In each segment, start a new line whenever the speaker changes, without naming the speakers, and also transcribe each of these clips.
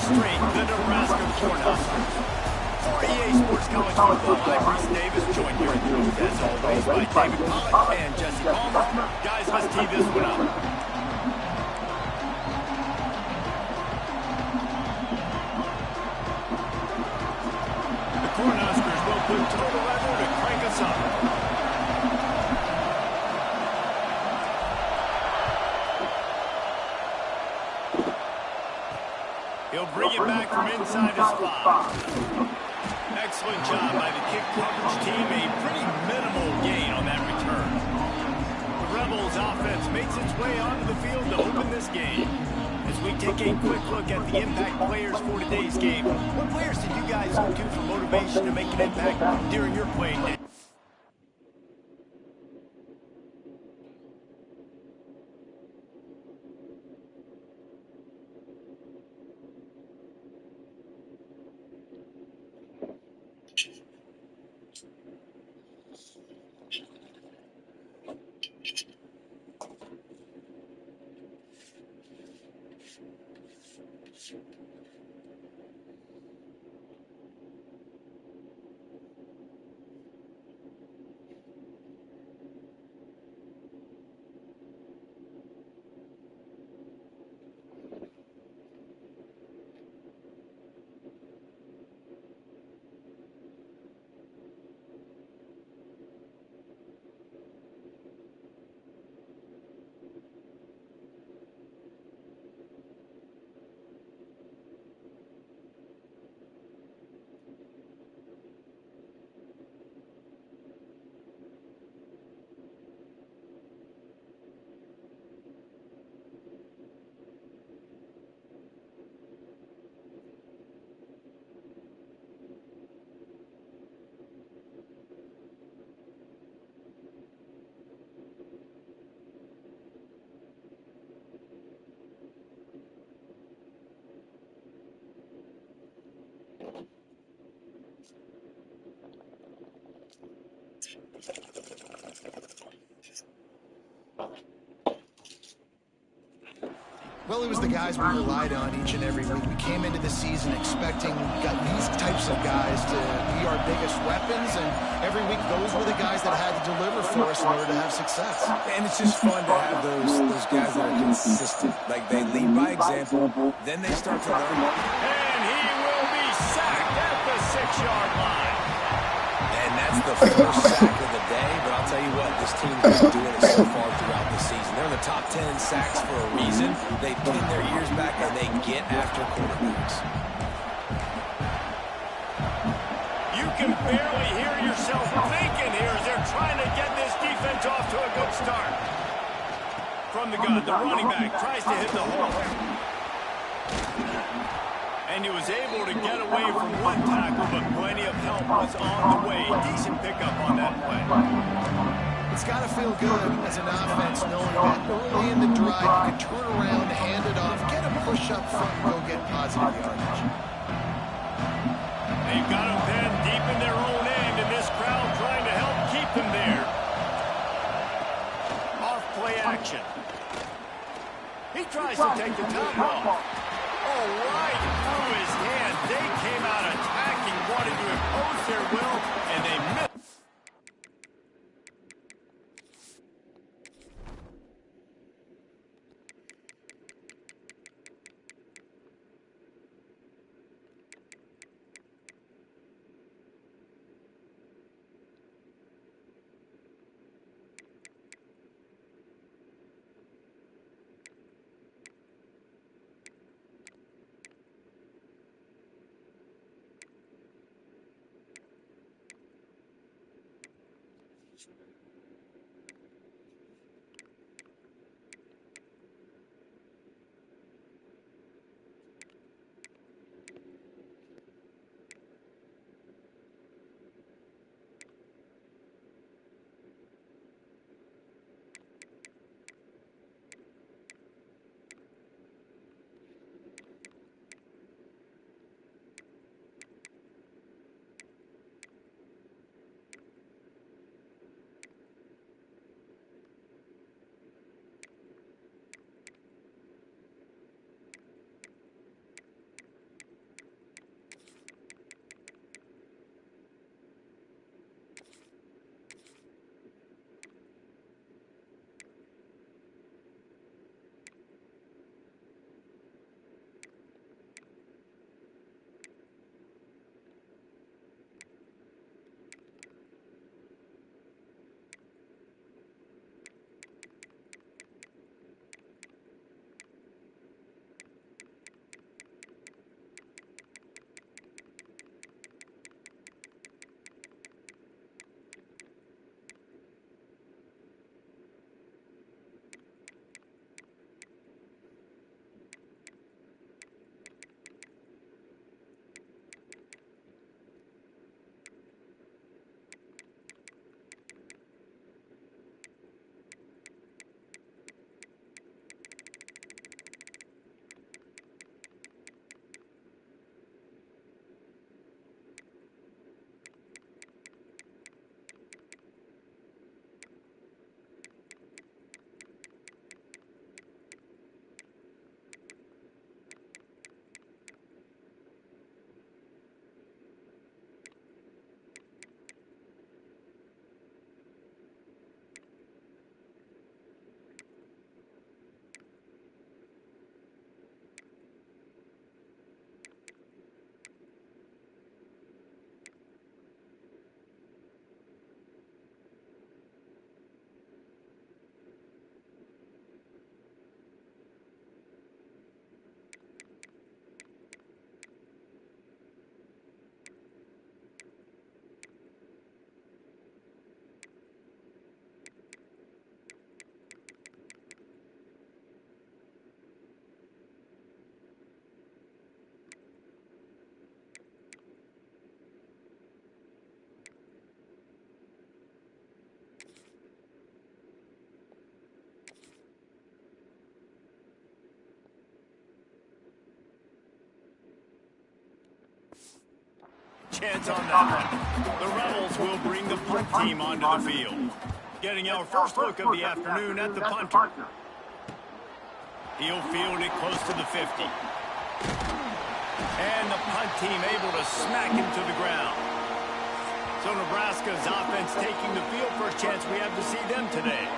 straight, the Nebraska Cornhuskers. For EA Sports College Football, I'm Bruce Davis, joined here in the booth, as always, by David Pollock and Jesse Palmer. Guys, let's tee this one up. The Cornhuskers will put total effort to crank us up. He'll bring it back from inside his 5. Excellent job by the kick coverage team. A pretty minimal gain on that return. The Rebels offense makes its way onto the field to open this game. As we take a quick look at the impact players for today's game, what players did you guys look to for motivation to make an impact during your playing day?
Well, it was the guys we relied on each and every week. We came into the season expecting we got these types of guys to be our biggest weapons, and every week those were the guys that had to deliver for us in order to have success.
And it's just fun to have those guys that are consistent. Like, they lead by example, then they start to learn.
And he will be sacked at the 6-yard line.
And that's the first sack of the day, but I'll tell you what, this team's been doing it so far throughout the season. They're in the top 10 sacks for a reason. They pin their ears back and they get after quarterbacks.
You can barely hear yourself thinking here as they're trying to get this defense off to a good start. From the gun, the running back tries to hit the hole. And he was able to get away from one tackle, but plenty of help was on the way. Decent pickup on that play.
It's got to feel good as an offense knowing that early in the drive you can turn around, hand it off, get a push up front, and go get positive yardage.
They've got them pinned deep in their own end, and this crowd trying to help keep them there. Off play action. He tries to take the top off. Oh, right through his hand. They came out attacking, wanting to impose their will, and they missed. chance on that one. The Rebels will bring the punt team onto the field. Getting our first look of the afternoon at the punter. He'll field it close to the 50. And the punt team able to smack him to the ground. So Nebraska's offense taking the field. First chance we have to see them today.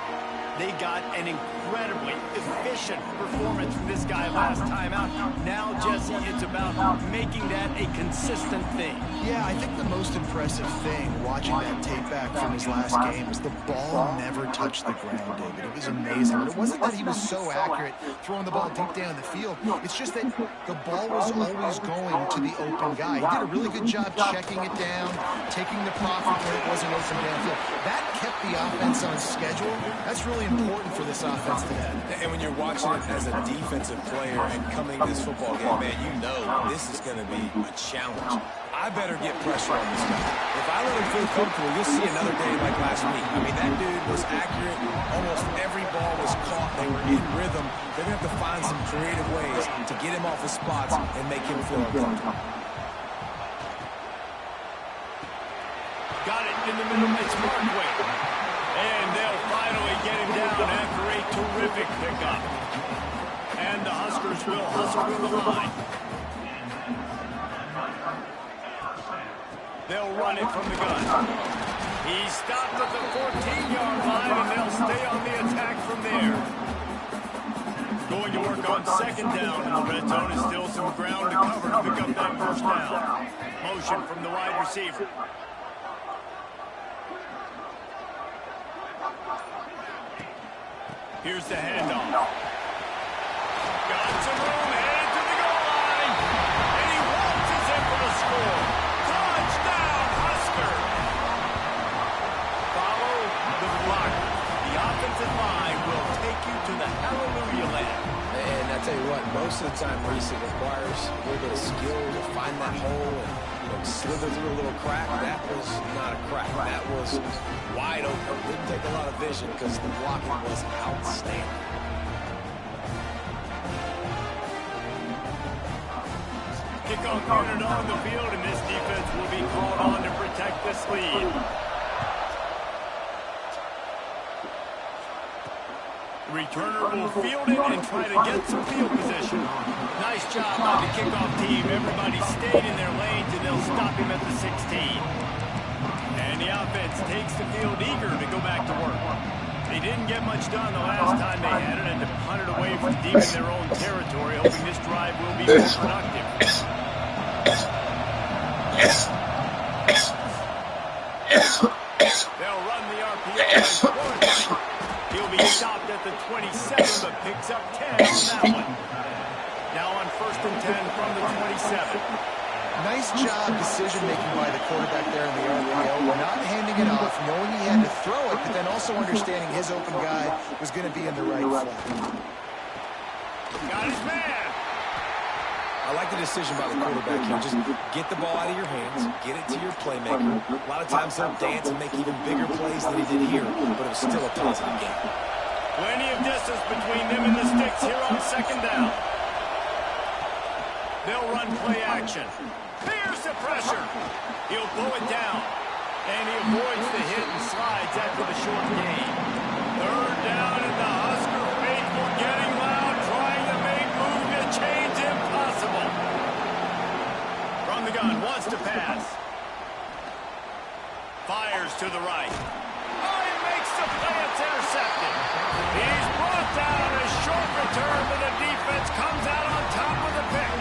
They got an incredibly efficient performance from this guy last time out. Now, Jesse, it's about making that a consistent thing.
Yeah, I think the most impressive thing watching that tape back from his last game is the ball never touched the ground, David. It was amazing. But it wasn't that he was so accurate throwing the ball deep down the field. It's just that the ball was always going to the open guy. He did a really good job checking it down, taking the profit where it wasn't open downfield. That kept the offense on schedule. That's really important for this offense today.
And when you're watching it as a defensive player and coming to this football game, man, you know this is going to be a challenge. I better get pressure on this guy. If I let him feel comfortable, you'll see another day like last week. I mean, that dude was accurate. Almost every ball was caught. They were in rhythm. They're going to have to find some creative ways to get him off his spots and make him feel uncomfortable.
Got it in the middle. It's Markway. And they'll finally get him down after a terrific pickup. And the Huskers will hustle to the line. They'll run it from the gun. He stopped at the 14-yard line, and they'll stay on the attack from there. Going to work on second down in the red zone. Is still some ground to cover to pick up that first down. Motion from the wide receiver. Here's the handoff. Got some room, headed to the goal line. And he waltzes in for the score. Touchdown, Husker. Follow the block. The offensive line will take you to the hallelujah land.
And I tell you what, most of the time, Reese, it requires a little bit of skill to find that hole and slither through a little crack. That was not a crack. That was wide open. Didn't take a lot of vision because the blocking was outstanding.
Kickoff unit on the field, and this defense will be called on to protect this lead. Returner will field it and try to get some field position. Nice job by the kickoff team. Everybody stayed in their lanes, and they'll stop him at the 16. And the offense takes the field eager to go back to work. They didn't get much done the last time they had it, and to punt it away from deep in their own territory, hoping this drive will be more productive. They'll run the RPO. He'll be stopped at the 27, but picks up 10 on that one. Now on 1st and 10 from the 27.
Nice job decision-making by the quarterback there in the RPO. Not handing it off, knowing he had to throw it, but then also understanding his open guy was going to be in the right flat.
Got his man.
I like the decision by the quarterback here. Just get the ball out of your hands, get it to your playmaker. A lot of times they'll dance and make even bigger plays than he did here, but it was still a positive game.
Plenty of distance between them and the sticks here on second down. They'll run play action. There's the pressure. He'll pull it down. And he avoids the hit and slides after the short gain. Third down, and the Husker faithful getting loud, trying to make movement change impossible. From the gun, wants to pass. Fires to the right. Oh, he makes the play. It's intercepted. He's brought down. A short return, but the defense comes out on top of the pick.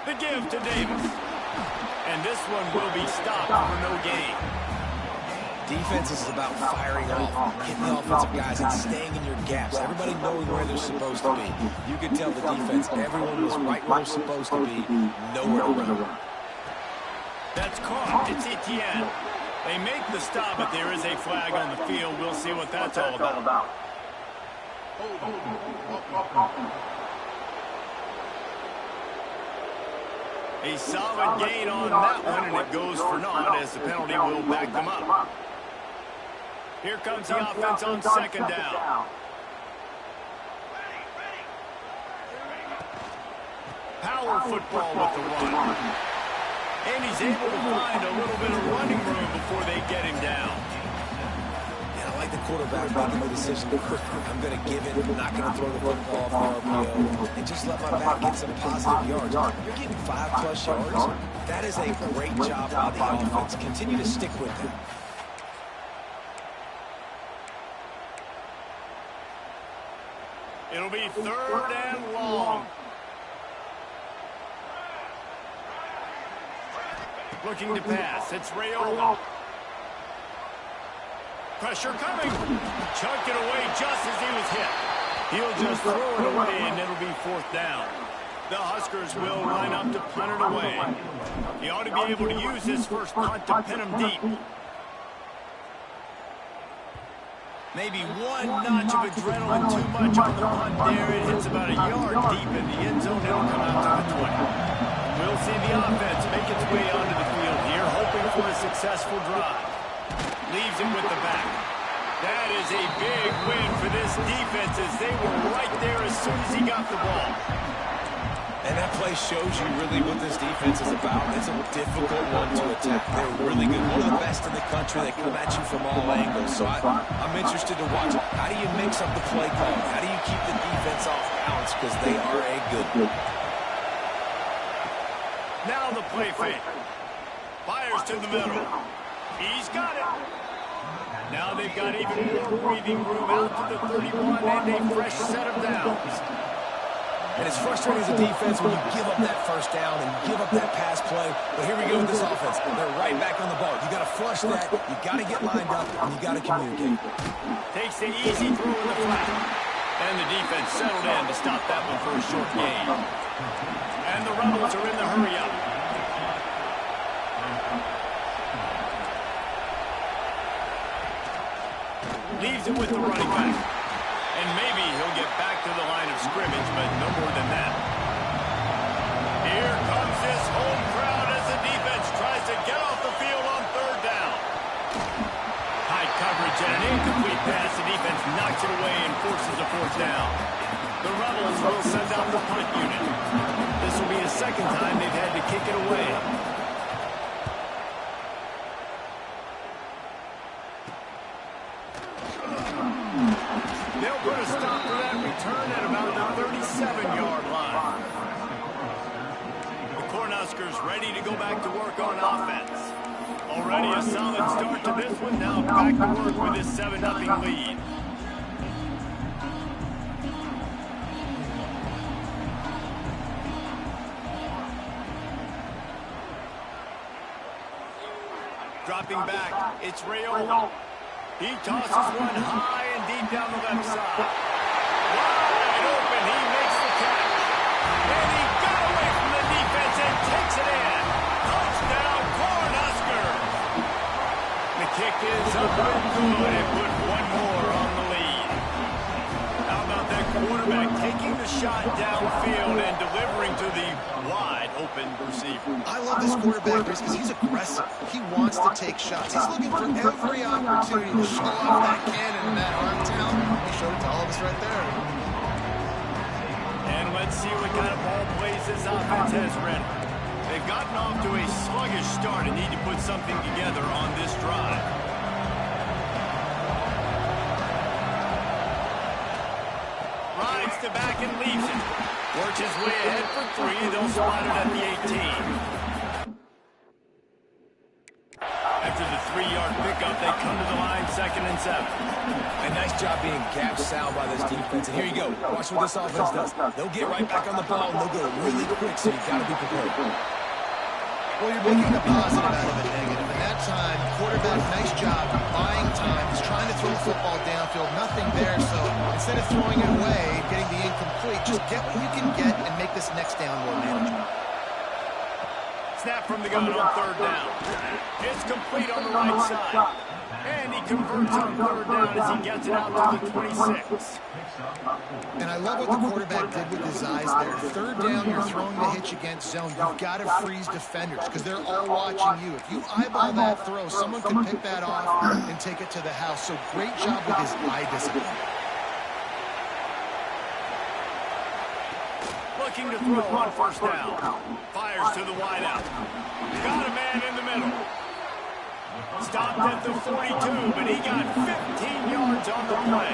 The give to Davis. And this one will be stopped for no gain.
Defense is about firing off, hitting the offensive guys, and staying in your gaps. Everybody knowing where they're supposed to be. You could tell the defense, everyone was right where they're supposed to be, nowhere to run.
That's caught. It's Etienne. They make the stop, but there is a flag on the field. We'll see what that's all about. A solid gain on that one, and it goes for naught as the penalty will back them up. Here comes the offense on second down. Power football with the run. And he's able to find a little bit of running room before they get him down.
Yeah, I like the quarterback making the decision quickly. I'm going to give it, not going to throw the football off the RPO, and just let my back get some positive yards. You're getting 5+ yards. That is a great job by the offense. Continue to stick with them.
It'll be 3rd and long. Looking to pass. It's Rayola. Pressure coming. Chuck it away just as he was hit. He'll just throw it away, and it'll be 4th down. The Huskers will line up to punt it away. He ought to be able to use his first punt to pin him deep. Maybe one notch of adrenaline too much on the punt there. It hits about a yard deep in the end zone. It'll come out to the 20. We'll see the offense make its way onto the field here, hoping for a successful drive. Leaves it with the back. That is a big win for this defense as they were right there as soon as he got the ball.
And that play shows you really what this defense is about. It's a difficult one to attack. They're really good. One of the best in the country. They come at you from all angles. So I'm interested to watch. How do you mix up the play call? How do you keep the defense off balance? Because they are a good.
Now the play fake. Fires to the middle. He's got it. Now they've got even more breathing room out to the 31 and a fresh set of downs.
And it's frustrating as a defense when you give up that first down and give up that pass play. But here we go with this offense. They're right back on the ball. You got to flush that. You got to get lined up, and you got to communicate.
Takes the easy throw in the flat. And the defense settled in to stop that one for a short gain. And the Rebels are in the hurry-up. Leaves it with the running back. And maybe he'll get back to the line of scrimmage, but no more than that. Here comes this home crowd as the defense tries to get off the field on 3rd down. High coverage and an incomplete pass. The defense knocks it away and forces a 4th down. The Rebels will send out the punt unit. This will be the 2nd time they've had to kick it away. They'll put a stop for that return at about the 37-yard line. The Cornhuskers ready to go back to work on offense. Already a solid start to this one. Now back to work with this 7-0 lead. Dropping back, it's Rayola. He tosses one high and deep down the left side. Wide open, he makes the catch. And he got away from the defense and takes it in. Touchdown, Cornhuskers. The kick is up and good and put one more on the lead. How about that quarterback taking the shot downfield and delivering to the wide open receiver?
I love this quarterback because he's aggressive. He wants to take shots. He's looking for every opportunity to show off that cannon and that arm talent. He showed it to all of us right there.
And let's see what kind of ball plays this offense has ready. They've gotten off to a sluggish start and need to put something together on this drive. Rides to back and leaves it. Works his way ahead for 3. They'll spot it at the 18. After the 3-yard pickup, they come to the line 2nd and 7.
A nice job being gap sound by this defense. And here you go. Watch what this offense does. They'll get right back on the ball, and they'll go really quick, so you've got to be prepared.
Well, you're making a positive out of a negative. And that time, quarterback, nice job buying time. He's trying to throw the football downfield. Nothing there, so instead of throwing it away, getting the incomplete, just get what you can get and make this next down more manageable.
Snap from the gun on third down. It's complete on the right side. And he converts on third down as he gets it out to the 26.
And I love what the quarterback did with his eyes there. Third down, you're throwing the hitch against zone. You've got to freeze defenders because they're all watching you. If you eyeball that throw, someone could pick that off and take it to the house. So great job with his eye discipline.
Looking to throw on first down. Fires to the wideout. Got a man in the middle. Stopped at the 42, but he got 15 yards on the play.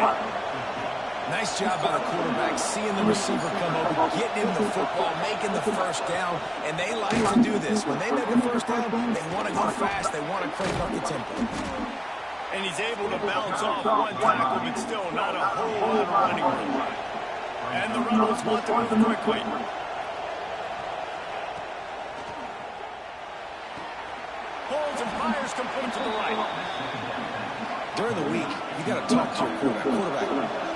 Nice job by the quarterback, seeing the receiver come over, getting him the football, making the first down, and they like to do this. When they make a first down, they want to go fast, they want to crank up the tempo.
And he's able to bounce off one tackle, but still not a whole lot of running room. And the Rebels want to move quickly. Holds and fires complete to the right.
During the week, you got to talk to your quarterback.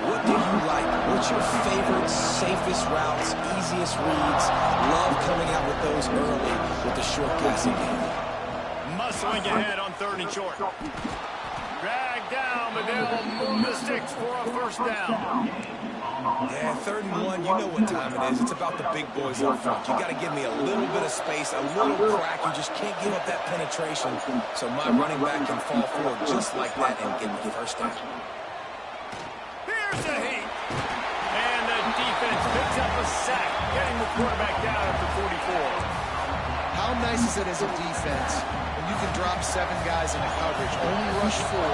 What do you like? What's your favorite, safest routes, easiest reads? Love coming out with those early with the short passing game.
Muscling ahead on third and short. Dragged down, but they'll move the sticks for a first down.
Yeah, 3rd and 1, you know what time it is. It's about the big boys up front. You got to give me a little bit of space, a little crack. You just can't give up that penetration. So my running back can fall forward just like that and get the first down.
Here's the heat. And the defense picks up a sack, getting the quarterback down at the 44.
How nice is it as a defense when you can drop 7 guys into coverage, only rush 4,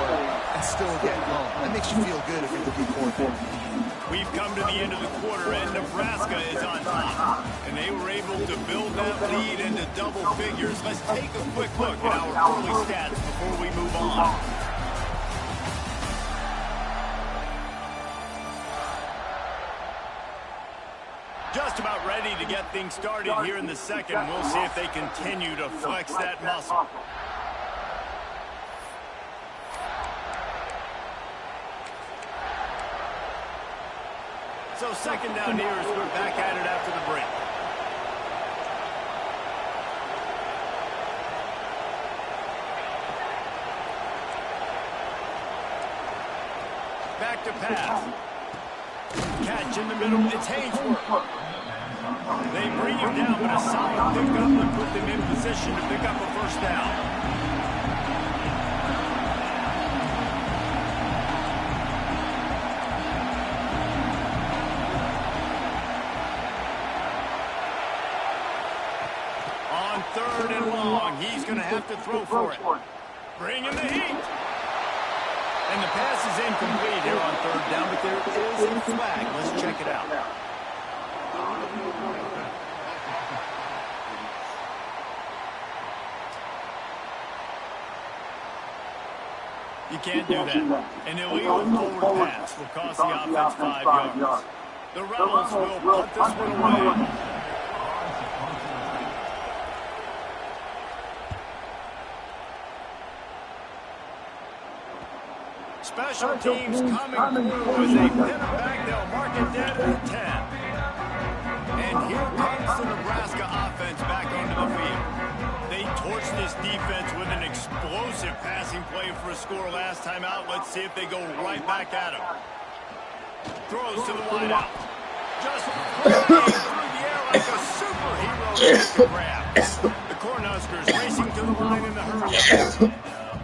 and still get home? That makes you feel good if you're the quarterback.
We've come to the end of the quarter, and Nebraska is on top. And they were able to build that lead into double figures. Let's take a quick look at our early stats before we move on. Just about ready to get things started here in the second. We'll see if they continue to flex that muscle. So second down here as we're back at it after the break. Back to pass. Catch in the middle. It's Hainsworth. They bring him down, but a solid pickup and put them in position to pick up a first down. Third and long. He's going to have to throw for it. Bring in the heat. And the pass is incomplete here on third down, but there is a flag. Let's check it out. You can't do that. An illegal forward pass will cost the offense 5 yards. The Rebels will punt this one away. Special teams coming through as they pin it back. They'll mark it dead at 10. And here comes the Nebraska offense back onto the field. They torched this defense with an explosive passing play for a score last time out. Let's see if they go right back at him. Throws to the wideout. Just flying through the air like a superhero grab. The Cornhuskers racing to the line in the hurry.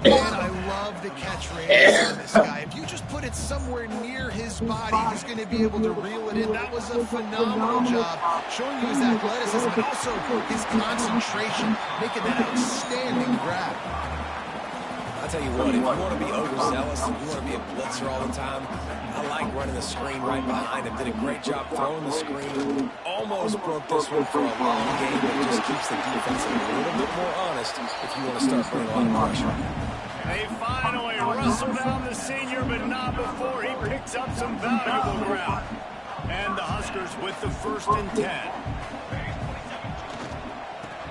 Man, I love the catch radius on this guy. If you just put it somewhere near his body, he's going to be able to reel it in. That was a phenomenal job, showing you his athleticism, but also his concentration, making that outstanding grab.
I'll tell you what, if you want to be overzealous, if you want to be a blitzer all the time, I like running the screen right behind him. Did a great job throwing the screen. Almost broke this one for a long game, but just keeps the defense a little bit more honest if you want to start putting a lot of pressure.
They finally wrestle down the senior, but not before he picks up some valuable ground. And the Huskers with the 1st and 10.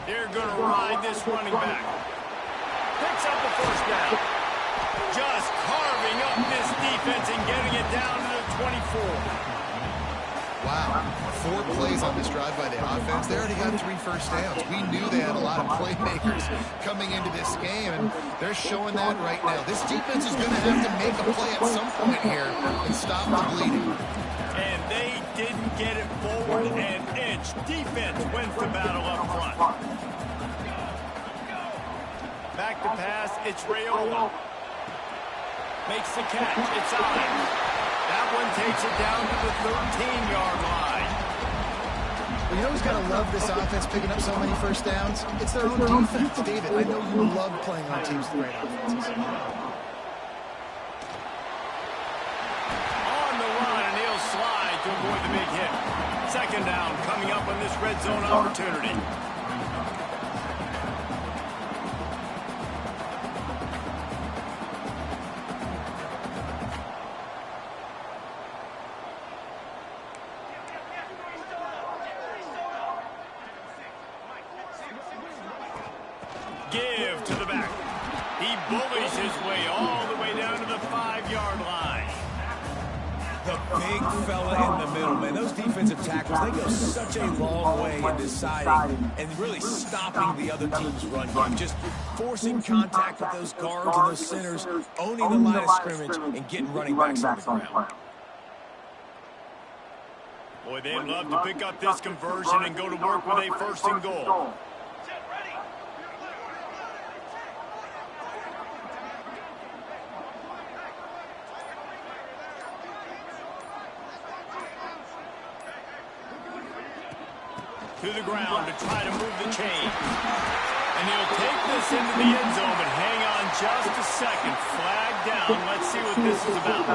They're going to ride this running back. Picks up the first down. Just carving up this defense and getting it down to the 24.
Wow, 4 plays on this drive by the offense. They already got 3 first downs. We knew they had a lot of playmakers coming into this game, and they're showing that right now. This defense is going to have to make a play at some point here and stop the bleeding.
And they didn't get it forward an inch. Defense wins the battle up front. Back to pass, it's Raiola. Makes the catch, it's on. That one takes it down to the 13-yard line.
Well, you know who's got to love this offense picking up so many first downs? It's their own defense. David, I know you love playing on teams with great offenses.
On the run, and he'll slide to avoid the big hit. Second down coming up on this red zone opportunity. Give to the back. He bullies his way all the way down to the 5-yard line.
The big fella in the middle, man. Those defensive tackles, they go such a long way in deciding and really stopping the other team's run game. Just forcing contact with those guards and those centers, owning the line of scrimmage, and getting running backs on the ground.
Boy, they'd love to pick up this conversion and go to work with a 1st and goal. To the ground to try to move the chains. And he'll take this into the end zone, but hang on just a second. Flag down. Let's see what this is about.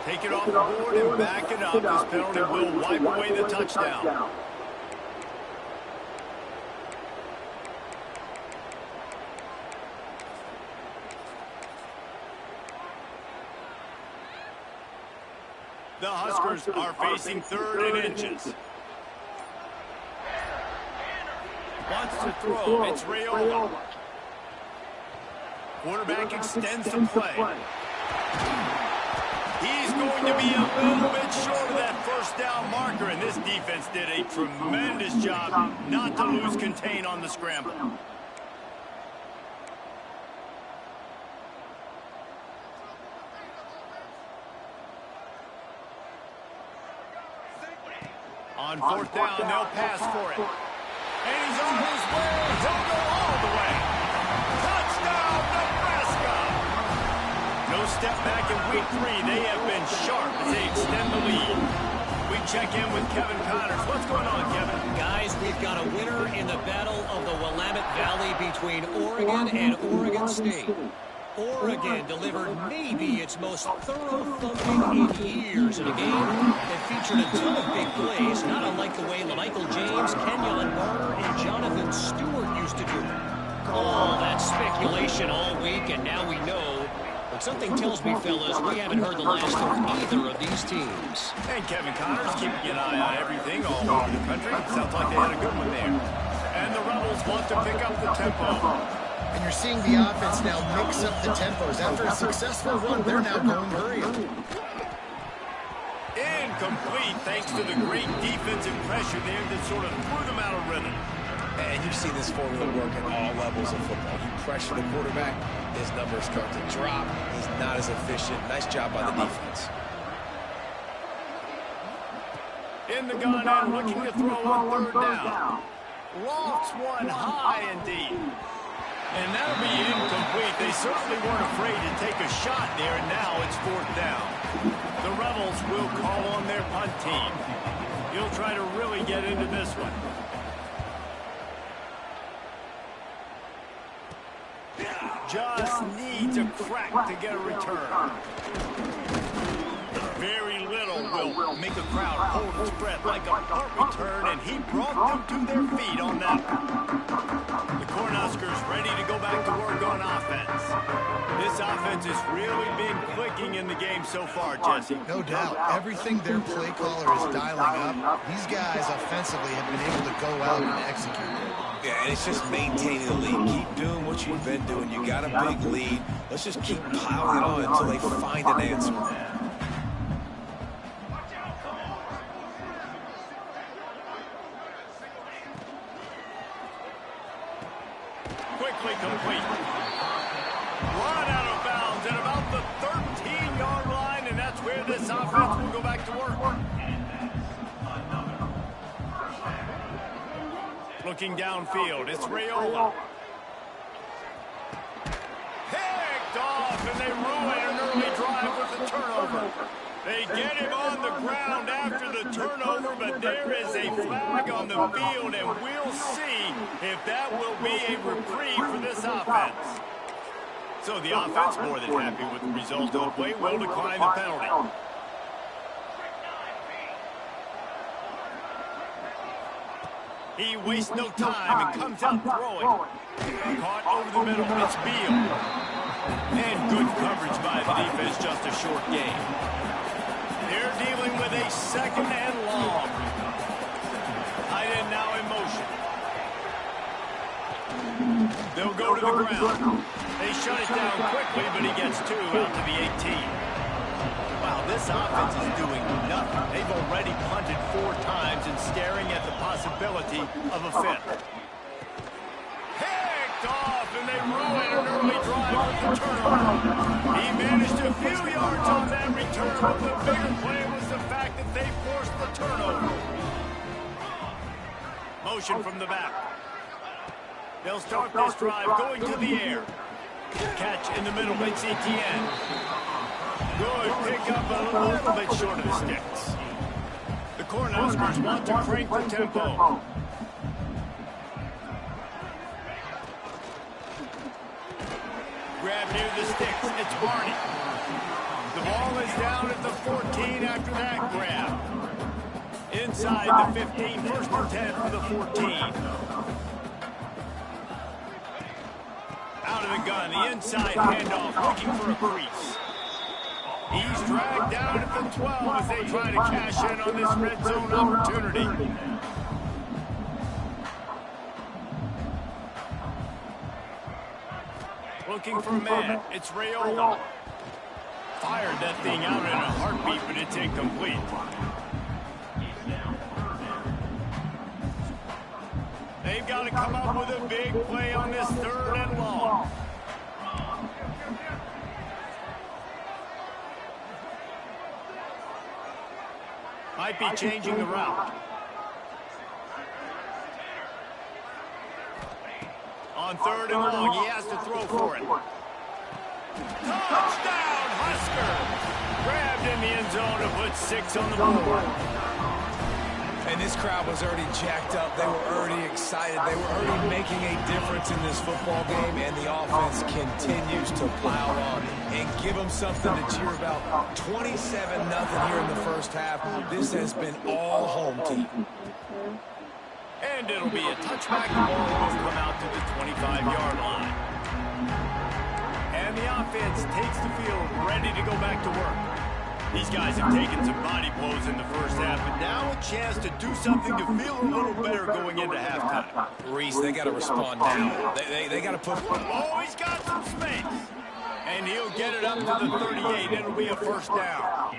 Take it off the board and back it up. This penalty will wipe away the touchdown. The Huskers are facing 3rd and inches. Wants to throw. It's Raiola. Quarterback extends the play. He's going to be a little bit short of that 1st down marker, and this defense did a tremendous job not to lose contain on the scramble. On 4th down, they'll pass for it. And he's on his way. He'll go all the way. Touchdown, Nebraska! No step back in week 3. They have been sharp as they extend the lead. We check in with Kevin Connors. What's going on, Kevin?
Guys, we've got a winner in the battle of the Willamette Valley between Oregon and Oregon State. Oregon delivered maybe its most thorough thumping in years in a game that featured a ton of big plays, not unlike the way LaMichael James, Kenyon Barner, and Jonathan Stewart used to do it. Oh, that's speculation all week, and now we know. But something tells me, fellas, we haven't heard the last of either of these teams.
And Kevin Connors keeping an eye on everything all over the country. Sounds like they had a good one there. And the Rebels want to pick up the tempo.
And you're seeing the offense now mix up the tempos. After a successful run, they're now going hurry up.
Incomplete, thanks to the great defensive pressure there that sort of threw them out of rhythm.
And you've seen this formula work at all levels of football. You pressure the quarterback, his numbers start to drop. He's not as efficient. Nice job by the defense.
In the gun and looking to throw on 3rd down. Lofts one high indeed. And that'll be incomplete. They certainly weren't afraid to take a shot there, and now it's 4th down. The Rebels will call on their punt team. He'll try to really get into this one. Just needs a crack to get a return. Very little will make a crowd hold its breath like a punt return, and he brought them to their feet on that one. The Cornhuskers ready to go back to work on offense. This offense has really been clicking in the game so far, Jesse.
No doubt. Everything their play caller is dialing up, these guys offensively have been able to go out and execute.
Yeah, and it's just maintaining the lead. Keep doing what you've been doing. You got a big lead. Let's just keep piling it on until they find an answer.
Quickly complete. Run out of bounds at about the 13-yard line, and that's where this offense will go back to work. Looking downfield, it's Raiola. Picked off, and they ruin an early drive with a turnover. They get him on the ground after the turnover, but there is a flag on the field, and we'll see if that will be a reprieve for this offense. So the offense, more than happy with the result of the play, will decline the penalty. He wastes no time and comes out throwing. Caught over the middle. It's Beal. And good coverage by the defense, just a short gain. They're dealing with a second and long. Tight end now in motion. They'll go to the ground. They shut it down quickly, but he gets two out to the 18. Wow, this offense is doing nothing. They've already punted 4 times and staring at the possibility of a fifth. Picked off, and they ruin an early drive with the turnover. He managed a few yards on that return, but the bigger play was the fact that they forced the turnover. Motion from the back. They'll start this drive going to the air. Catch in the middle, it's Etienne. Good pick up a little bit short of the sticks. The Cornhuskers want to crank the tempo. Grab near the sticks, it's Barney. The ball is down at the 14 after that grab. Inside the 15, first and 10 for the 14. Out of the gun, the inside handoff, looking for a crease. He's dragged down at the 12 as they try to cash in on this red zone opportunity. Looking for a man, it's Raiola. Fired that thing out in a heartbeat, but it's incomplete. They've got to come up with a big play on this third and long. Might be changing the route. On third and long, he has to throw for it. Touchdown, Husker! Grabbed in the end zone to put 6 on the board.
And this crowd was already jacked up. They were already excited. They were already making a difference in this football game, and the offense continues to pile on and give them something to cheer about. 27-0 here in the first half. This has been all home team.
And it'll be a touchback. The ball will come out to the 25-yard line. And the offense takes the field, ready to go back to work. These guys have taken some body blows in the first half, but now a chance to do something to feel a little better going into halftime.
Reese, they got to respond now. They got to put...
Oh, he's got some space. And he'll get it up to the 38. It'll be a first down.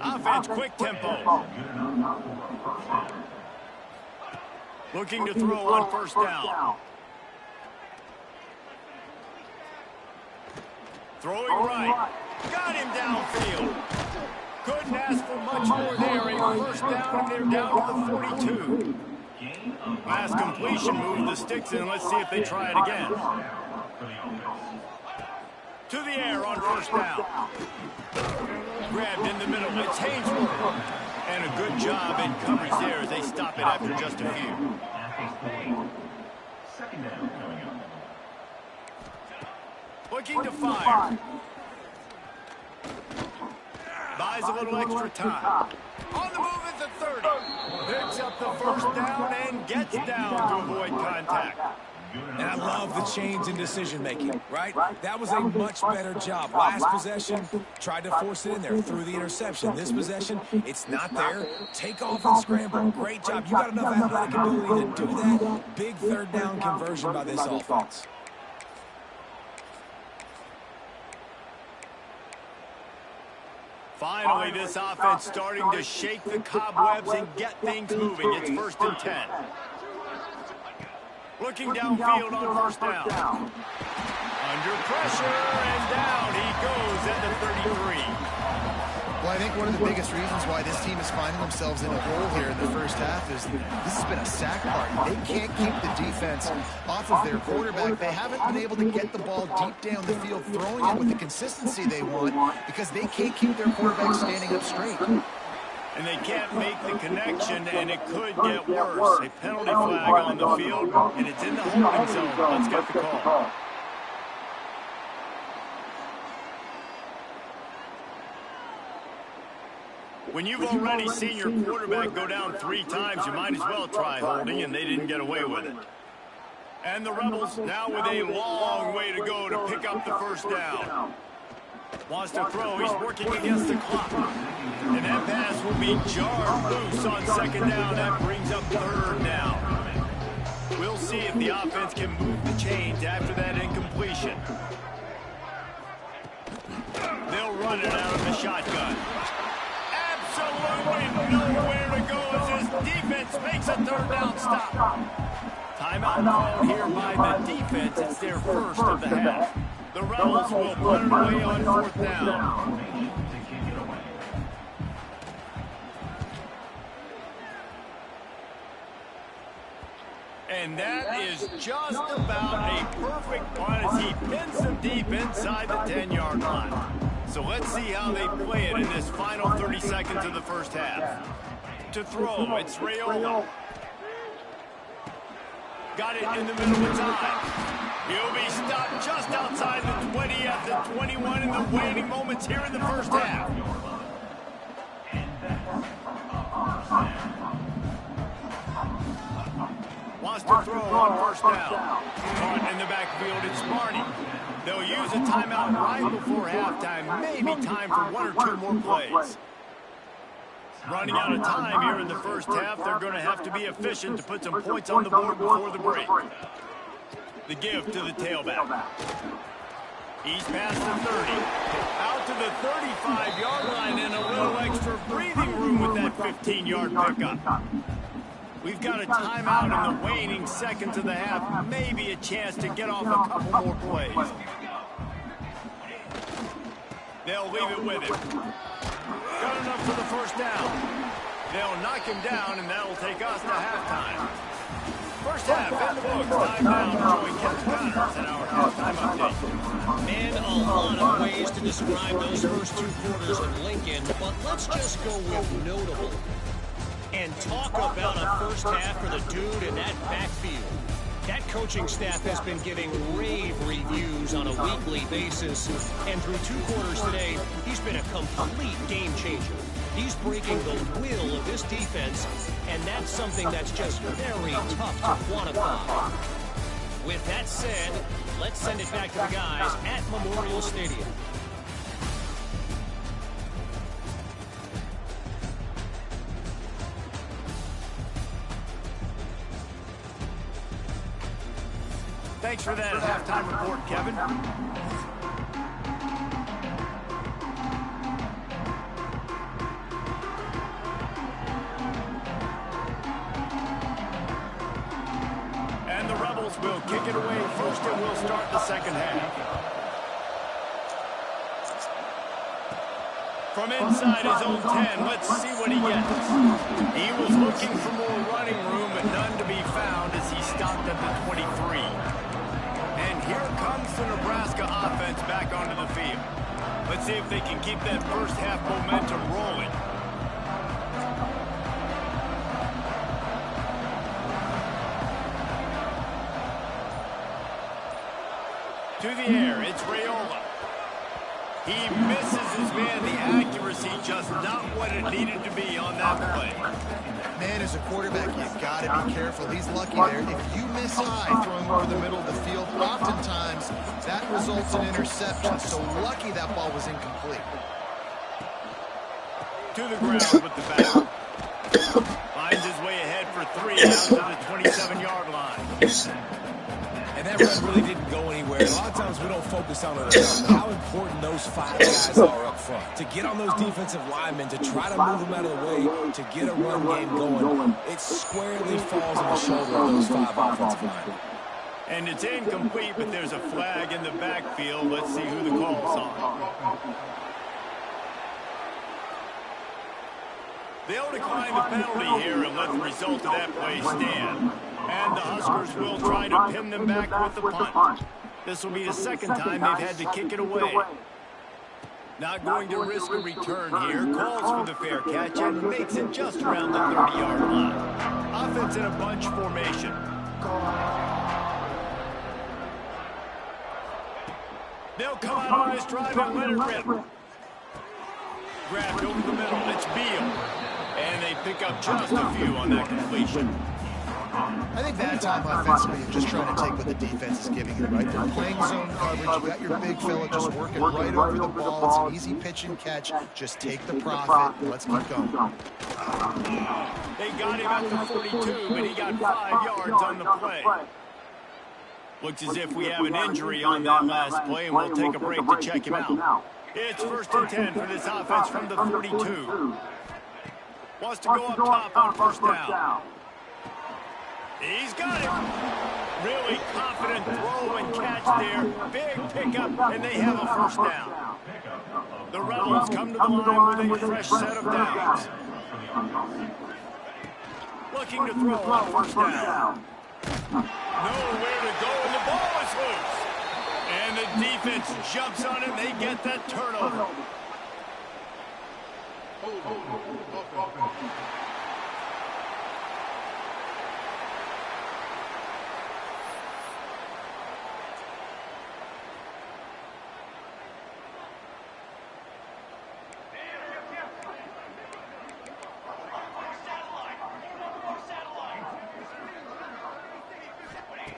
Offense, quick tempo. Looking to throw on first down. Throwing right. Got him downfield. Couldn't ask for much more there. A first down, and they're down to the 42. Last completion, move the sticks in. Let's see if they try it again. To the air on first down. Grabbed in the middle. It's Haynesworth. And a good job in coverage there as they stop it after just a few. Looking to fire. Buys a little extra time. On the move at the 30. Picks up the first down and gets down to avoid contact.
And I love the change in decision-making, right? That was a much better job. Last possession, tried to force it in there through the interception. This possession, it's not there. Take off and scramble. Great job. You got enough athletic ability to do that. Big third down conversion by this offense.
Finally, this offense starting to shake the cobwebs and get things moving. It's 1st and 10. Looking downfield on 1st down. Under pressure, and down he goes at the 33.
Well, I think one of the biggest reasons why this team is finding themselves in a hole here in the first half is this has been a sack party. They can't keep the defense off of their quarterback. They haven't been able to get the ball deep down the field, throwing it with the consistency they want because they can't keep their quarterback standing up straight.
And they can't make the connection, and it could get worse. A penalty flag on the field, and it's in the holding zone. Let's get the call. When you've already seen your quarterback go down 3 times, you might as well try holding, and they didn't get away with it. And the Rebels now with a long way to go to pick up the 1st down. Wants to throw. He's working against the clock. And that pass will be jarred loose on 2nd down. That brings up 3rd down. We'll see if the offense can move the chains after that incompletion. They'll run it out of the shotgun. Absolutely nowhere to go as his defense makes a 3rd down stop. Timeout called here by the defense. It's their first of the half. The Rebels will put it away on 4th down. And that is just about a perfect punt as he pins them deep inside the 10-yard line. So let's see how they play it in this final 30 seconds of the first half. To throw, it's Rayola. Got it in the middle of time. He'll be stopped just outside the 20 at the 21 in the waning moments here in the first half. Wants to throw on 1st down. Caught in the backfield, it's Marty. They'll use a timeout right before halftime. Maybe time for 1 or 2 more plays. Running out of time here in the first half. They're going to have to be efficient to put some points on the board before the break. The give to the tailback. He's past the 30. Out to the 35-yard line and a little extra breathing room with that 15-yard pickup. We've got a timeout in the waning seconds of the half. Maybe a chance to get off a couple more plays. They'll leave it with him. Got enough for the 1st down. They'll knock him down, and that'll take us to halftime. First half in the books. Timeout showing Kevin Connors in our halftime update.
Man, a lot of ways to describe those first 2 quarters in Lincoln, but let's just go with notable. And talk about a first half for the dude in that backfield. That coaching staff has been giving rave reviews on a weekly basis. And through 2 quarters today, he's been a complete game changer. He's breaking the will of this defense, and that's something that's just very tough to quantify. With that said, let's send it back to the guys at Memorial Stadium.
Thanks for that halftime report, Kevin. And the Rebels will kick it away first, and we'll start the second half. From inside his own 10, let's see what he gets. He was looking for more running room, but none to be found as he stopped at the 23. And here comes the Nebraska offense back onto the field. Let's see if they can keep that first half momentum rolling. To the air, it's Rayola. He misses his man. The accuracy just not what it needed to be on that play.
Man, as a quarterback, you've got to be careful. He's lucky there. If you miss high throwing over the middle of the field, oftentimes that results in interception. So lucky that ball was incomplete.
To the ground with the back. Finds his way ahead for 3 out to the 27-yard line.
And that run really didn't go anywhere. A lot of times we don't focus on it enough. How important those 5 guys are up front. To get on those defensive linemen, to try to move them out of the way, to get a run game going, it squarely falls on the shoulder of those 5 offensive linemen.
And it's incomplete, but there's a flag in the backfield. Let's see who the call's on. They'll decline the penalty here and let the result of that play stand. And the Huskers will try to pin them back with the punt. This will be the second time they've had to kick it away. Not going to risk a return here. Calls for the fair catch and makes it just around the 30-yard line. Offense in a bunch formation. They'll come out on this drive and let it rip. Grabbed over the middle. It's Beal. And they pick up just a few on that completion.
I think that time offensively, you're just trying to take what the defense is giving you, right? They're playing zone coverage. You got your big fella just working right over the ball. It's an easy pitch and catch. Just take the profit. Let's keep going.
They got him at the 42, but he got 5 yards on the play. Looks as if we have an injury on that last play, and we'll take a break to check him out. It's 1st and 10 for this offense from the 42. Wants to go up top on 1st down. He's got it. Really confident throw and catch there. Big pickup, and they have a 1st down. The Rebels come to the line with a fresh set of downs. Looking to throw on 1st down. Nowhere to go, and the ball is loose. And the defense jumps on it, and they get that turnover.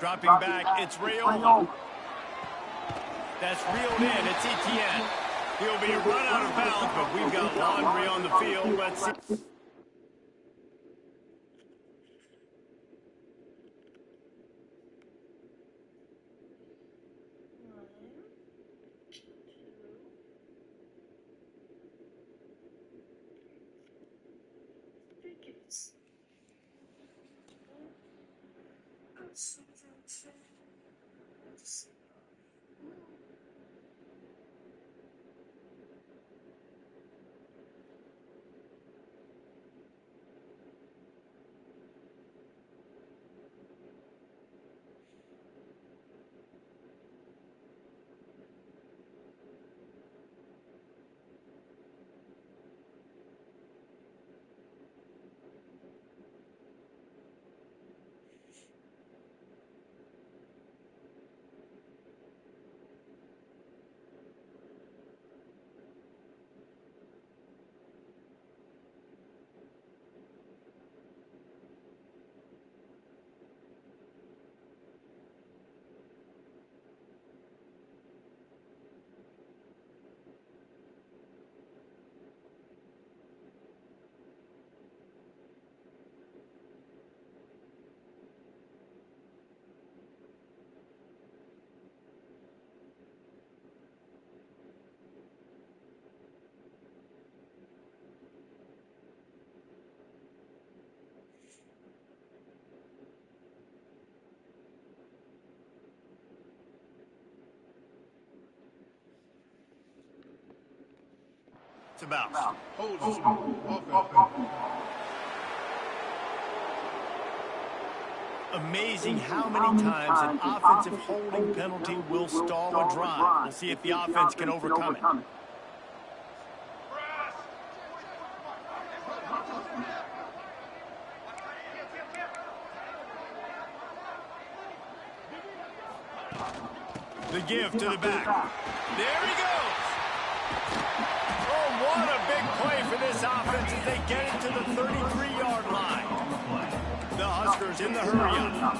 Dropping back, it's Rayola. That's reeled in, it's Etienne. He'll be run out of bounds, but we've got laundry on the field. Let's see. It's about. Amazing how many times an offensive holding penalty will stall a drive. We'll see if the offense can overcome it. The give to the back. There he goes. Oh, what a big play offense as they get it to the 33-yard line. The Huskers in the hurry-up.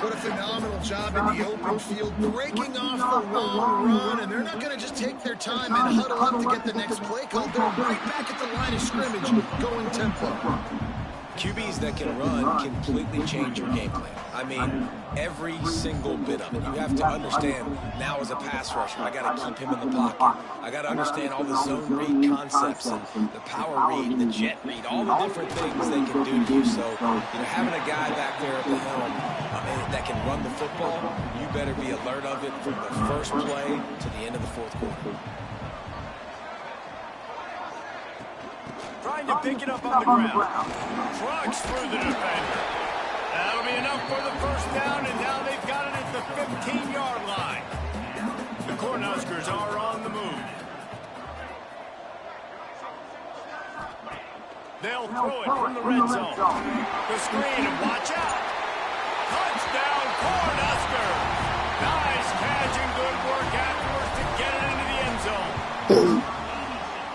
What a phenomenal job in the open field, breaking off the long run, and they're not going to just take their time and huddle up to get the next play called. They're right back at the line of scrimmage, going tempo.
QBs that can run completely change your game plan. I mean, every single bit of it. You have to understand now as a pass rusher, I got to keep him in the pocket. I got to understand all the zone read concepts and the power read, the jet read, all the different things they can do to you. So, having a guy back there at the helm that can run the football, you better be alert of it from the first play to the end of the fourth quarter.
Trying to pick it up on the ground. Trucks through the defender. That'll be enough for the first down, and now they've got it at the 15-yard line. The Cornhuskers are on the move. They'll throw it from the red zone. The screen, and watch out. Touchdown, Cornhuskers. Nice catch and good work afterwards to get it into the end zone.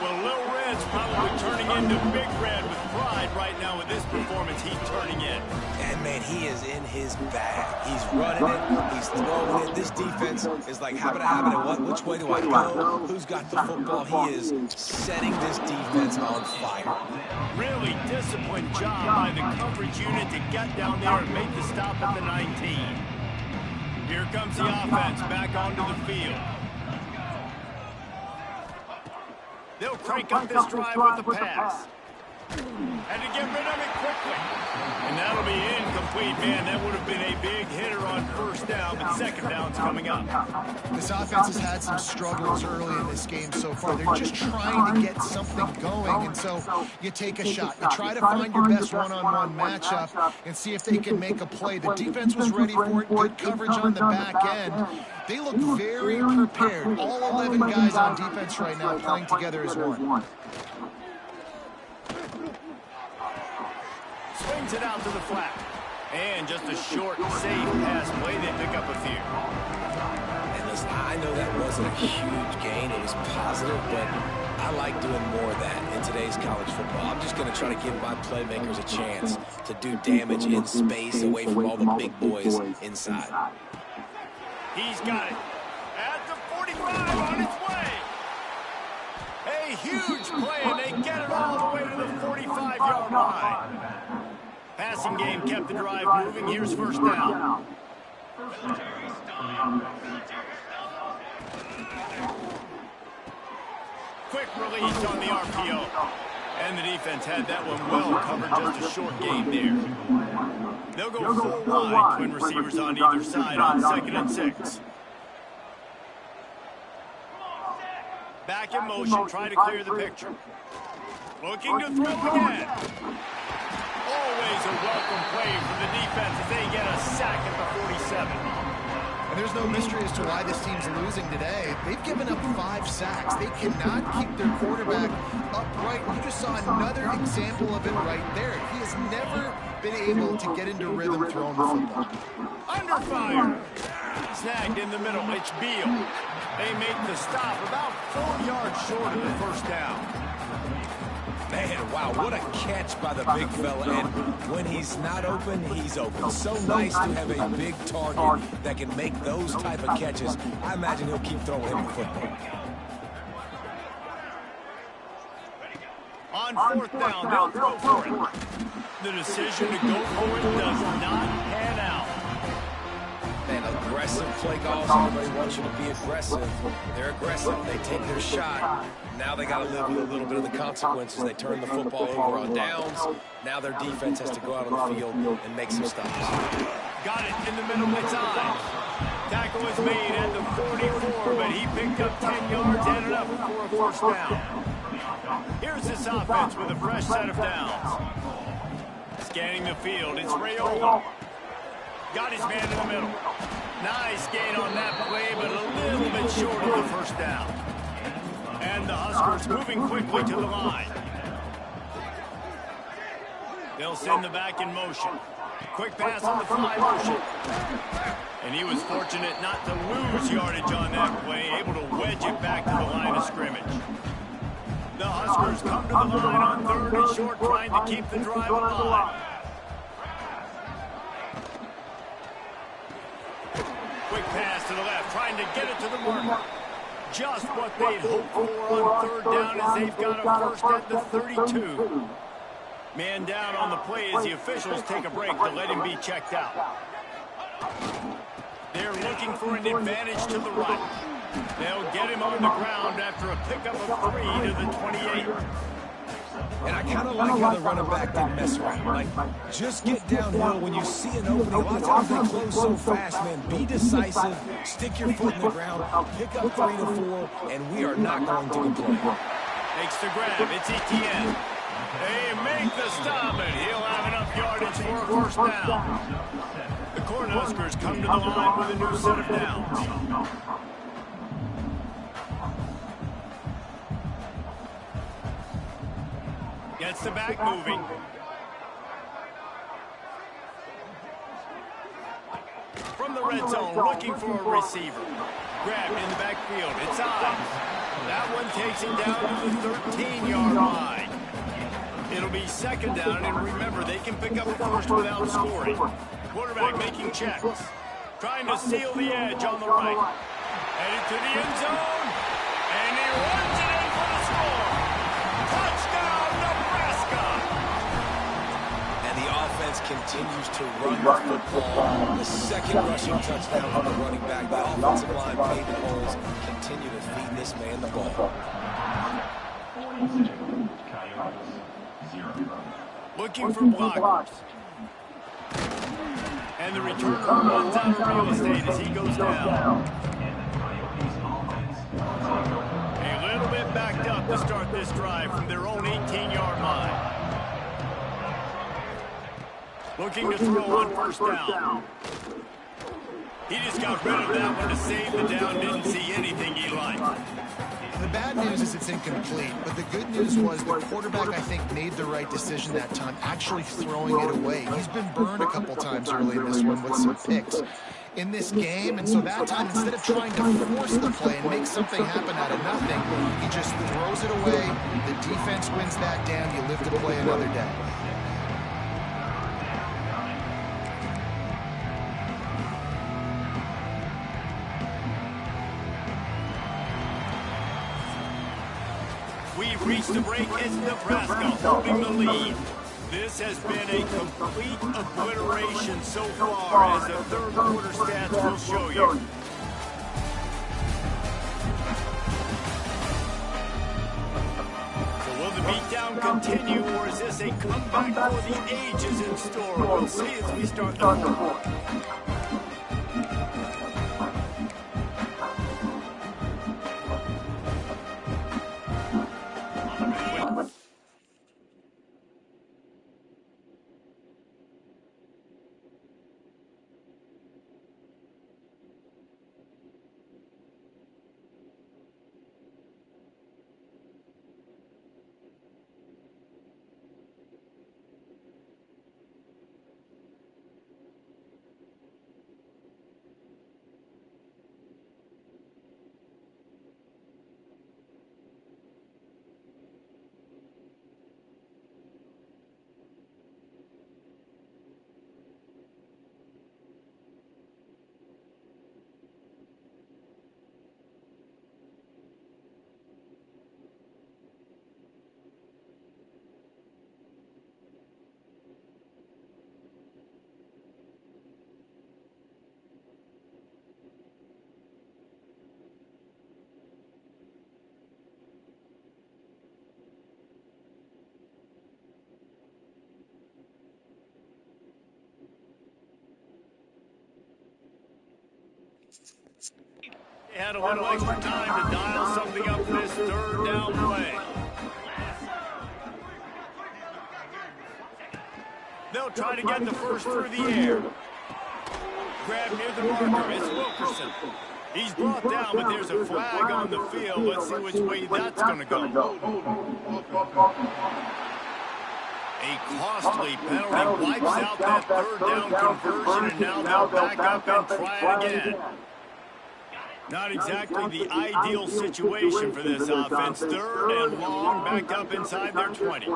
Well, Lil Red's probably turning into Big Red with pride right now with this performance he's turning in.
And, man, he is in his bag. He's running it. He's throwing it. This defense is like, habit, which way do I go? Who's got the football? He is setting this defense on fire.
Really disciplined job by the coverage unit to get down there and make the stop at the 19. Here comes the offense back onto the field. They'll crank up this drive with the pass. And to get rid of it quickly. And that'll be incomplete, man. That would have been a big hitter on first down, but second down's coming up.
This offense has had some struggles early in this game so far. They're just trying to get something going, and so you take a shot. You try to find your best one-on-one matchup and see if they can make a play. The defense was ready for it. Good coverage on the back end. They look very prepared. All 11 guys on defense right now playing together as one.
Swings it out to the flat. And just a short, safe pass play. They pick up a few.
And listen, I know that wasn't a huge gain. It was positive, but I like doing more of that in today's college football. I'm just going to try to give my playmakers a chance to do damage in space away from all the big boys inside.
He's got it. At the 45 on its way. A huge play, and they get it all the way to the 45-yard line. Passing game kept the drive moving. Here's first down. Quick release on the RPO. And the defense had that one well covered. Just a short game there. They'll go full wide. Twin receivers on either side on 2nd and 6. Back in motion, try to clear the picture. Looking to throw again. Always a welcome play for the defense as they get a sack at the 47.
And there's no mystery as to why this team's losing today. They've given up 5 sacks. They cannot keep their quarterback upright. You just saw another example of it right there. He has never been able to get into rhythm throwing the football.
Under fire. Snagged in the middle. It's Beal. They make the stop about 4 yards short of the first down.
Man, wow, what a catch by the big fella. And when he's not open, he's open. So nice to have a big target that can make those type of catches. I imagine he'll keep throwing him the football.
On 4th down, they'll throw for it. The decision to go for it does not pan out.
Man, aggressive play calls. Everybody wants you to be aggressive. They're aggressive. They take their shot. Now they got to live with a little bit of the consequences. They turn the football over on downs. Now their defense has to go out on the field and make some stops.
Got it in the middle. It's on. Tackle was made at the 44, but he picked up 10 yards, ended up for a first down. Here's this offense with a fresh set of downs. Scanning the field, it's Rayola. Got his man in the middle. Nice gain on that play, but a little bit short of the first down. And the Huskers moving quickly to the line. They'll send the back in motion. Quick pass on the fly motion. And he was fortunate not to lose yardage on that play, able to wedge it back to the line of scrimmage. The Huskers come to the line on 3rd and short, trying to keep the drive alive. Quick pass to the left, trying to get it to the marker. Just what they'd hoped for on 3rd down as they've got a first at the 32. Man down on the play as the officials take a break to let him be checked out. They're looking for an advantage to the right. They'll get him on the ground after a pickup of 3 to the 28.
And I kind of like how the running back didn't mess around. Like, just get downhill when you see an opening. A lot of times they close so fast, man. Be decisive, stick your foot in the ground, pick up 3 to 4, and we are not going to complain.
Makes the grab. It's Etienne. They make the stop, and he'll have enough yardage for a first down. The Cornhuskers come to the line with a new set of downs. Gets the back moving. From the red zone, looking for a receiver. Grabbed in the backfield. It's Ives. That one takes him down to the 13-yard line. It'll be 2nd down, and remember, they can pick up a first without scoring. Quarterback making checks. Trying to seal the edge on the right. Headed to the end zone. And he runs it in for the score. Touchdown, Nebraska!
And the offense continues to run the football. The 2nd rushing touchdown from the running back. The offensive line paving holes. Continue to feed this man the ball.
Looking for blockers. And the returner runs out of real estate as he goes down. A little bit backed up to start this drive from their own 18-yard line. Looking to throw on 1st down. He just got rid of that one to save the down. Didn't see anything he liked.
The bad news is it's incomplete, but the good news was the quarterback, I think, made the right decision that time, actually throwing it away. He's been burned a couple times early in this one with some picks in this game, and so that time, instead of trying to force the play and make something happen out of nothing, he just throws it away. The defense wins that down. You live to play another day.
We've reached the break. It's Nebraska holding the lead. This has been a complete obliteration so far, as the 3rd quarter stats will show you. So will the beatdown continue, or is this a comeback for the ages in store? We'll see as we start the 4th. They had a little extra time to dial something up for this 3rd down play. They'll try to get the first through the air. Grab near the marker. It's Wilkerson. He's brought down, but there's a flag on the field. Let's see which way that's going to go. A costly penalty wipes out that 3rd down conversion, and now they'll back up and try it again. Not exactly the ideal situation for this offense. 3rd and long, backed up inside their 20.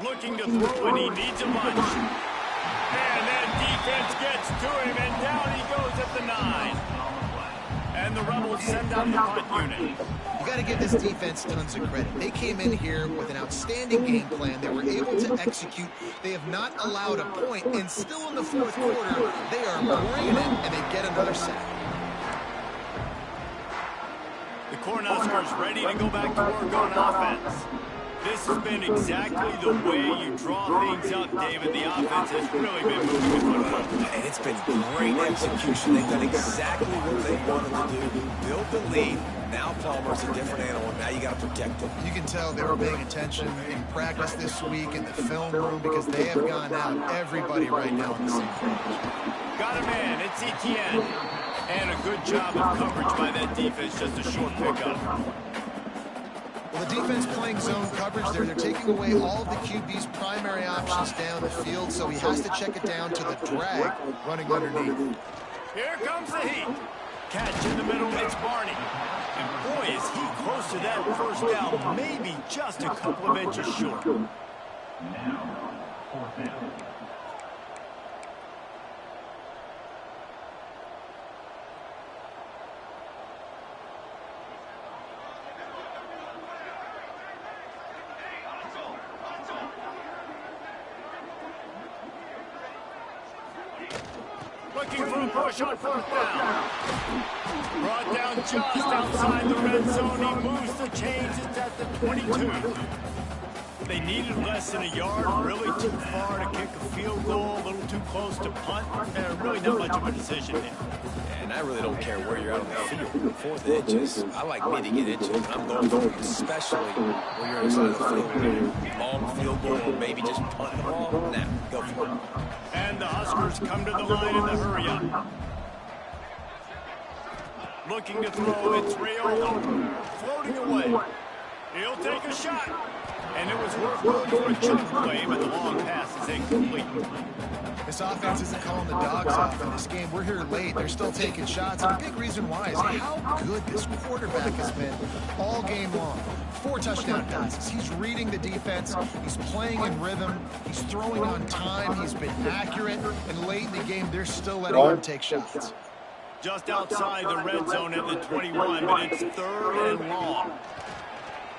Looking to throw, and he needs a bunch. And that defense gets to him, and down he goes at the 9. And the Rebels send out the punt unit.
You got to give this defense tons of credit. They came in here with an outstanding game plan. They were able to execute. They have not allowed a point, and still in the 4th quarter, they are bringing it, and they get another sack.
The Cornhuskers ready to go back to work on offense. This has been exactly the way you draw things up, David. The offense has really been moving the football.
And it's been great execution. They've done exactly what they wanted to do. Build the lead. Now Palmer's a different animal. Now you got to protect him.
You can tell they were paying attention in practice this week in the film room because they have gone out, everybody right now on the same page.
Got a man. It's Etienne. And a good job of coverage by that defense. Just a short pickup.
Well, the defense playing zone coverage there. They're taking away all of the QB's primary options down the field, so he has to check it down to the drag running underneath.
Here comes the heat. Catch in the middle, it's Barney. And boy, is he close to that first down, maybe just a couple of inches short.
Now, 4th down.
Looking for a push on 4th down. Brought down just outside the red zone. He moves the chains. It's at the 22. They needed less than a yard. Really too far to kick a field goal. A little too close to punt. Really not much of a decision there.
And I really don't care where you're out on the field. 4th inches. I like me to get inches. I'm going for it, especially when you're inside the field. Long field goal or maybe just punt the ball. Now, go for it.
And the Huskers come to the line in the hurry-up. Looking to throw, it's Rayola. Floating away. He'll take a shot. And it was worth going for a chunk play, but the long pass is incomplete.
This offense isn't calling the dogs off in this game. We're here late. They're still taking shots. And a big reason why is how good this quarterback has been all game long. 4 touchdown passes. He's reading the defense. He's playing in rhythm. He's throwing on time. He's been accurate. And late in the game, they're still letting him take shots.
Just outside the red zone at the 21, but it's 3rd and long.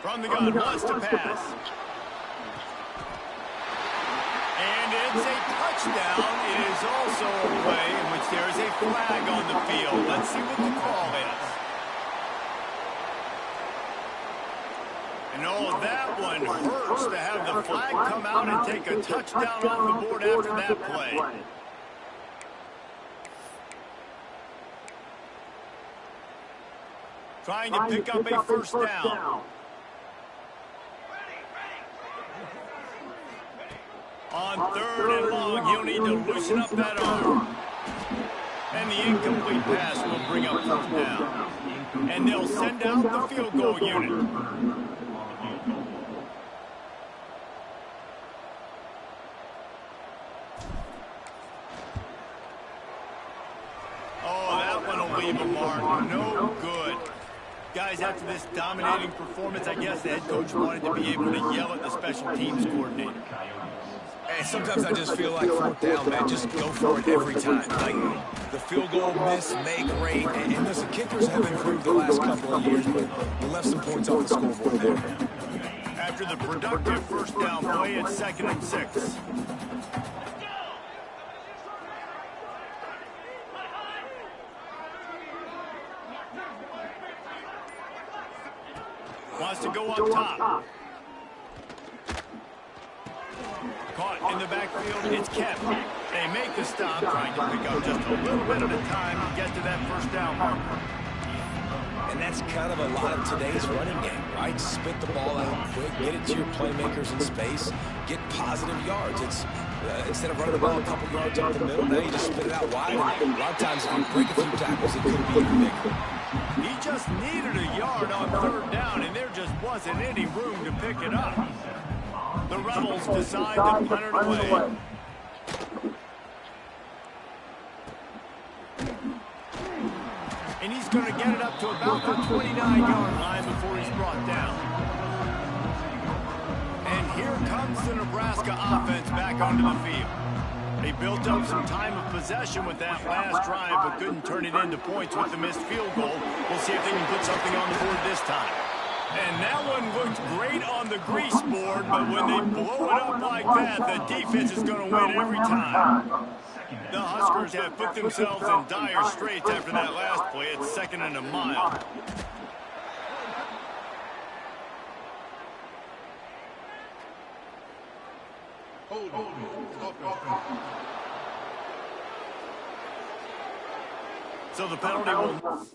From the gun, wants to pass. And it's a touchdown. It is also a play in which there is a flag on the field. Let's see what the call is. And oh, that one hurts to have the flag come out and take a touchdown off the board after that play. Trying to pick up a first down. On 3rd and long, he'll need to loosen up that arm. And the incomplete pass will bring up 4th down. And they'll send out the field goal unit. Oh, that one will leave a mark. No good. Guys, after this dominating performance, I guess the head coach wanted to be able to yell at the special teams coordinator.
And sometimes I just feel like 4th down, man, just go for it every time. Like the field goal miss, make rate, and listen, kickers have improved the last couple of years, but we left some points off the scoreboard there.
After the productive first down play, it's 2nd and 6. Wants to go up top. Caught in the backfield, it's kept. They make the stop, trying to pick up just a little bit at a time to get to that first down marker.
And that's kind of a lot of today's running game, right? Spit the ball out quick, get it to your playmakers in space, get positive yards. It's instead of running the ball a couple yards up the middle, now you just spit it out wide. And a lot of times if you break a few tackles, it could be even bigger.
He just needed a yard on 3rd down, and there just wasn't any room to pick it up. The Rebels decide to punt it away. He's going to get it up to about the 29-yard line before he's brought down. And here comes the Nebraska offense back onto the field. They built up some time of possession with that last drive, but couldn't turn it into points with the missed field goal. We'll see if they can put something on the board this time. And that one looked great on the grease board, but when they blow it up like that, the defense is going to win every time. The Huskers have put themselves in dire straits after that last play. It's 2nd and a mile. So the penalty will...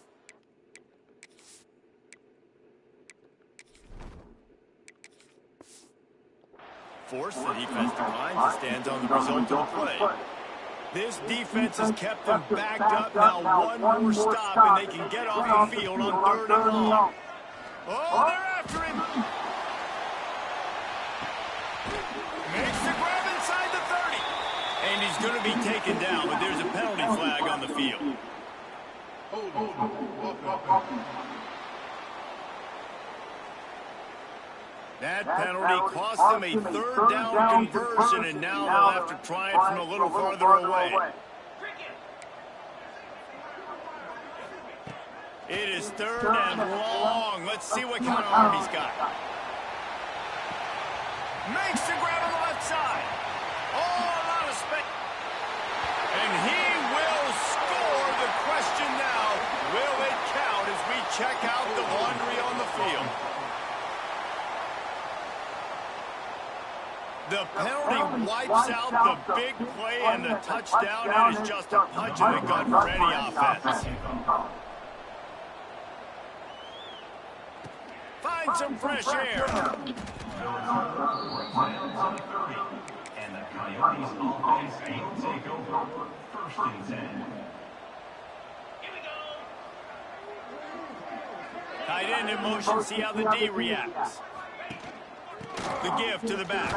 force. The defense declines and stands on the result of the play. This defense has kept them backed up. Now one more stop and they can get off the field on 3rd and long. Oh, they're after him. Makes the grab inside the 30. And he's going to be taken down, but there's a penalty flag on the field. That penalty cost them a 3rd down conversion, and now they'll have to try it from a little farther away. It is 3rd and long. Let's see what kind of arm he's got. Makes the grab on the left side. Oh, a lot of space. And he will score. The question now, will it count as we check out the laundry on the field? The penalty wipes out the big play and the touchdown. That is just a punch in the gut for any offense. Find some fresh air.
And the Coyotes offense will take over 1st and 10. Here we go.
Tight end in motion. See how the D reacts. The give to the back.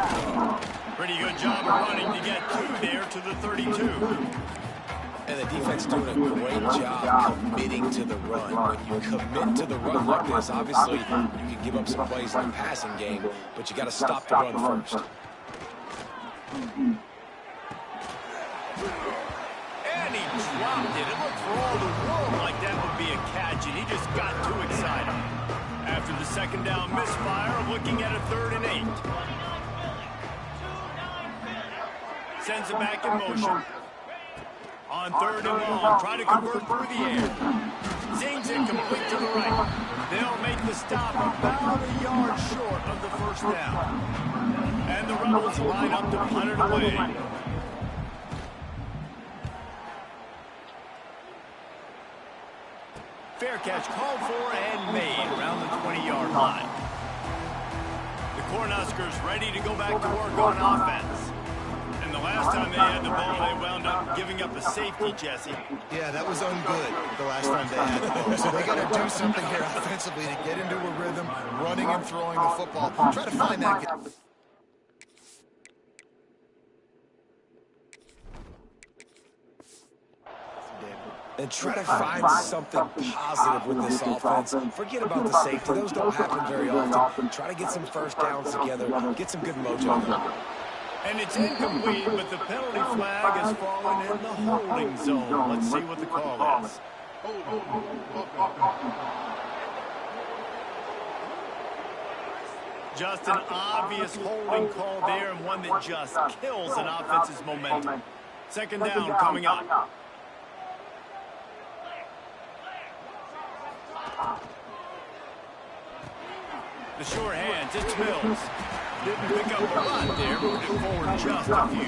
Pretty good job of running to get 2 there to the 32.
And the defense doing a great job committing to the run. When you commit to the run like this, obviously you can give up some plays in the passing game, but you got to stop the run first.
And he dropped it. It looked for all the world like that would be a catch, and he just got too excited. After the 2nd down misfire, looking at a 3rd and 8. Sends it back in motion. On 3rd and long, try to convert through the air. Zings it complete to the right. They'll make the stop about a yard short of the 1st down. And the Rebels line up to punt it away. Fair catch called for and made around the 20-yard line. The Cornhuskers ready to go back to work on offense. And the last time they had the ball, they wound up giving up a safety, Jesse.
Yeah, that was ungood the last time they had the ball. So they got to do something here offensively to get into a rhythm, running and throwing the football. Try to find that.
And try to find something positive with this offense. Forget about the safety. Those don't happen very often. Try to get some 1st downs together. Get some good mojo there.
And it's incomplete, but the penalty flag has fallen in the holding zone. Let's see what the call is. Just an obvious holding call there, and one that just kills an offense's momentum. 2nd down coming up. The sure hands, it's Mills. Didn't pick up a lot there, moved it forward just a few.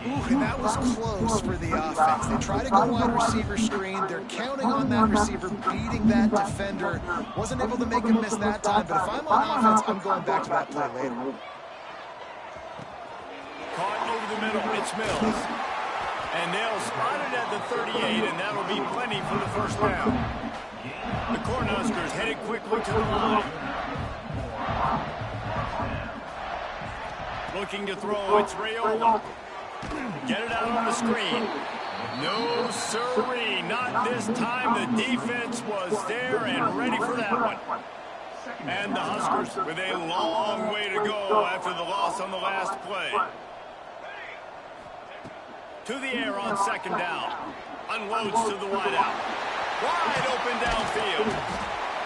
Ooh, and that was close for the offense. They try to go wide receiver screen. They're counting on that receiver beating that defender. Wasn't able to make him miss that time, but if I'm on offense, I'm going back to that play later.
Caught over the middle, it's Mills. And they'll spot it at the 38, and that'll be plenty for the 1st down. The Cornhuskers headed quickly to the line. Looking to throw, it's Rayola. Get it out on the screen. No, sirree, not this time. The defense was there and ready for that one. And the Huskers with a long way to go after the loss on the last play. To the air on second down. Unloads to the wideout. Wide open downfield.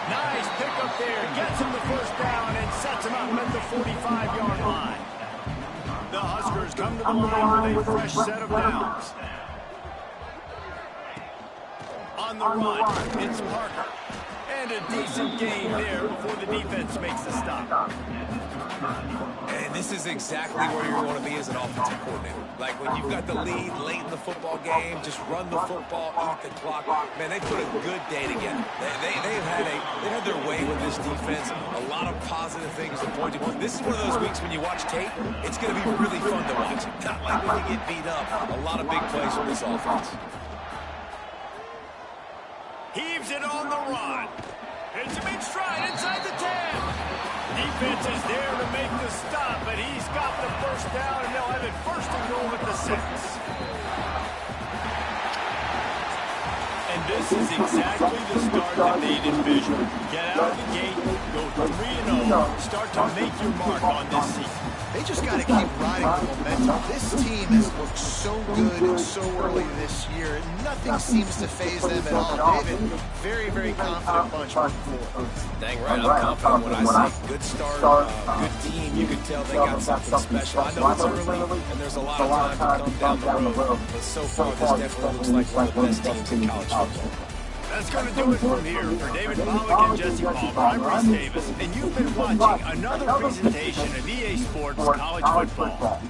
Nice pick up there. Gets him the first down and sets him up at the 45-yard line. The Huskers come to the line with a fresh set of downs. On the run, it's Parker. And a decent gain there before the defense makes the stop.
And this is exactly where you want to be as an offensive coordinator. Like when you've got the lead late in the football game, just run the football, eat the clock. Man, they put a good day together. They've had their way with this defense. A lot of positive things to point to. This is one of those weeks when you watch tape, it's going to be really fun to watch. Not like when you get beat up. A lot of big plays from this offense.
Heaves it on the run. It's a big stride inside the 10. Defense is there to make the stop, but he's got the first down, and they'll have it first and goal at the 6. And this is exactly the start that they envisioned. Get out of the gate, go 3-0, start to make your mark on this season.
They just got to keep riding the momentum. This team has looked so good so early this year. Nothing seems to faze them at all. David, very, very confident bunch moving forward.
Dang right, I'm confident when I say good start, good team. You can tell they got something special. I know it's early, and there's a lot of time to come down the road. But so far, this definitely looks like one of the best teams in college football.
That's going to do it from here. For David Pollack and Jesse Palmer, I'm Russ Davis, and you've been watching another presentation of EA Sports College Football.